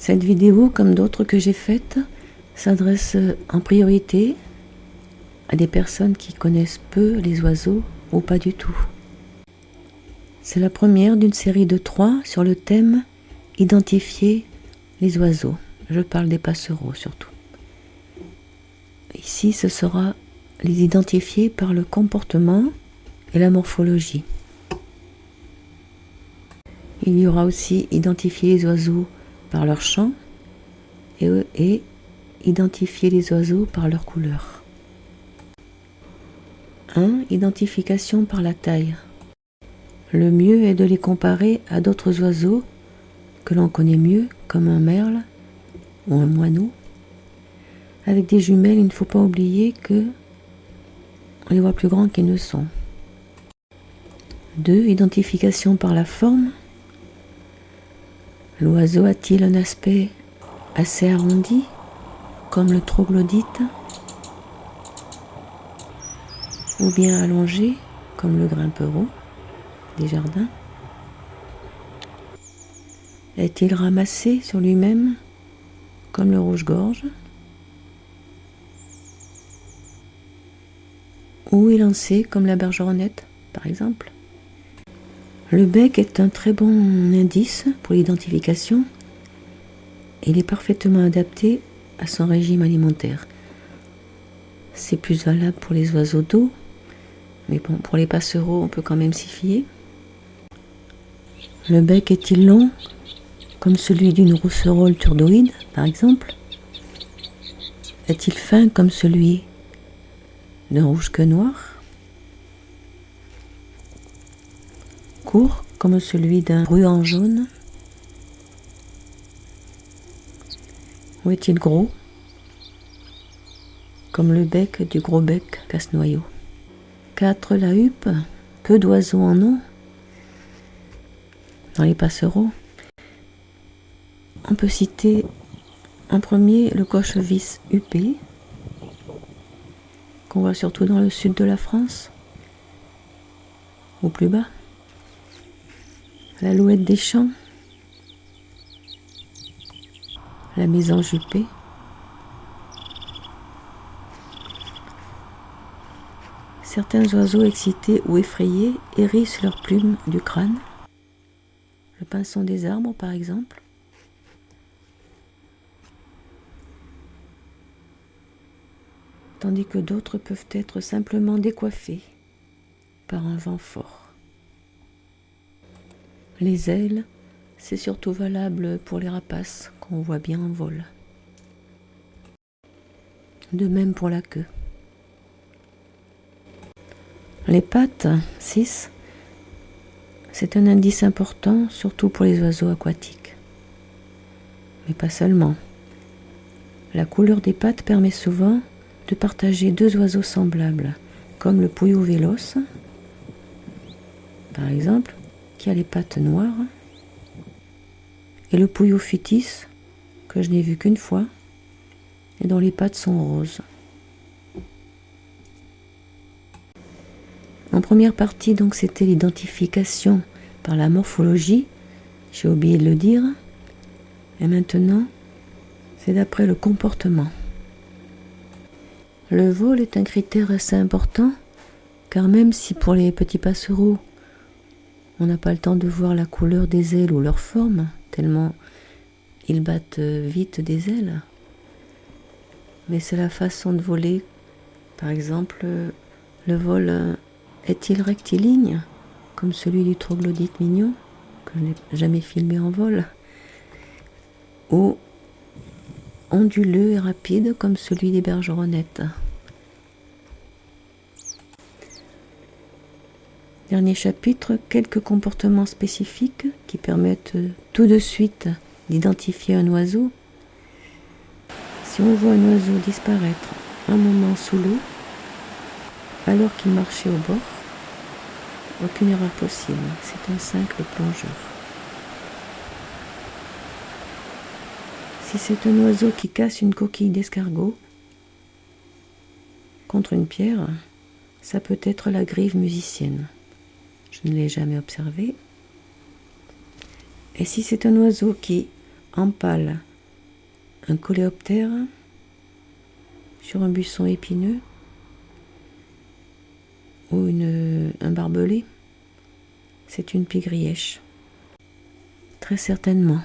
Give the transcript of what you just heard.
Cette vidéo, comme d'autres que j'ai faites, s'adresse en priorité à des personnes qui connaissent peu les oiseaux ou pas du tout. C'est la première d'une série de 3 sur le thème « Identifier les oiseaux ». Je parle des passereaux surtout. Ici, ce sera les identifier par le comportement et la morphologie. Il y aura aussi identifier les oiseaux par leur chant et identifier les oiseaux par leur couleur. 1. Identification par la taille. Le mieux est de les comparer à d'autres oiseaux que l'on connaît mieux, comme un merle ou un moineau. Avec des jumelles, il ne faut pas oublier que on les voit plus grands qu'ils ne sont. 2. Identification par la forme. L'oiseau a-t-il un aspect assez arrondi, comme le troglodyte, ou bien allongé, comme le grimpereau des jardins? Est-il ramassé sur lui-même, comme le rouge-gorge, ou élancé, comme la bergeronnette, par exemple? Le bec est un très bon indice pour l'identification. Il est parfaitement adapté à son régime alimentaire. C'est plus valable pour les oiseaux d'eau, mais bon, pour les passereaux, on peut quand même s'y fier. Le bec est-il long, comme celui d'une rousserolle turdoïde, par exemple? Est-il fin comme celui d'un rouge-queue noir? Court comme celui d'un bruant jaune? Ou est-il gros, comme le bec du gros bec casse-noyau? 4. La huppe. Peu d'oiseaux en ont. Dans les passereaux, on peut citer en premier le coche-vis huppé, qu'on voit surtout dans le sud de la France, ou plus bas. L'alouette des champs, la mésange huppée, certains oiseaux excités ou effrayés hérissent leurs plumes du crâne, le pinson des arbres par exemple. Tandis que d'autres peuvent être simplement décoiffés par un vent fort. Les ailes, c'est surtout valable pour les rapaces qu'on voit bien en vol. De même pour la queue. Les pattes, 6, c'est un indice important, surtout pour les oiseaux aquatiques. Mais pas seulement. La couleur des pattes permet souvent de partager 2 oiseaux semblables, comme le pouillot véloce, par exemple, qui a les pattes noires, et le pouillot futis, que je n'ai vu qu'une fois, et dont les pattes sont roses. En première partie, donc, c'était l'identification par la morphologie, j'ai oublié de le dire, et maintenant, c'est d'après le comportement. Le vol est un critère assez important, car même si pour les petits passereaux, on n'a pas le temps de voir la couleur des ailes ou leur forme, tellement ils battent vite des ailes. Mais c'est la façon de voler. Par exemple, le vol est-il rectiligne, comme celui du troglodyte mignon, que je n'ai jamais filmé en vol, ou onduleux et rapide, comme celui des bergeronnettes. Dernier chapitre, quelques comportements spécifiques qui permettent tout de suite d'identifier un oiseau. Si on voit un oiseau disparaître un moment sous l'eau, alors qu'il marchait au bord, aucune erreur possible, c'est un simple plongeur. Si c'est un oiseau qui casse une coquille d'escargot contre une pierre, ça peut être la grive musicienne. Je ne l'ai jamais observé. Et si c'est un oiseau qui empale un coléoptère sur un buisson épineux ou un barbelé, c'est une pie grièche. Très certainement.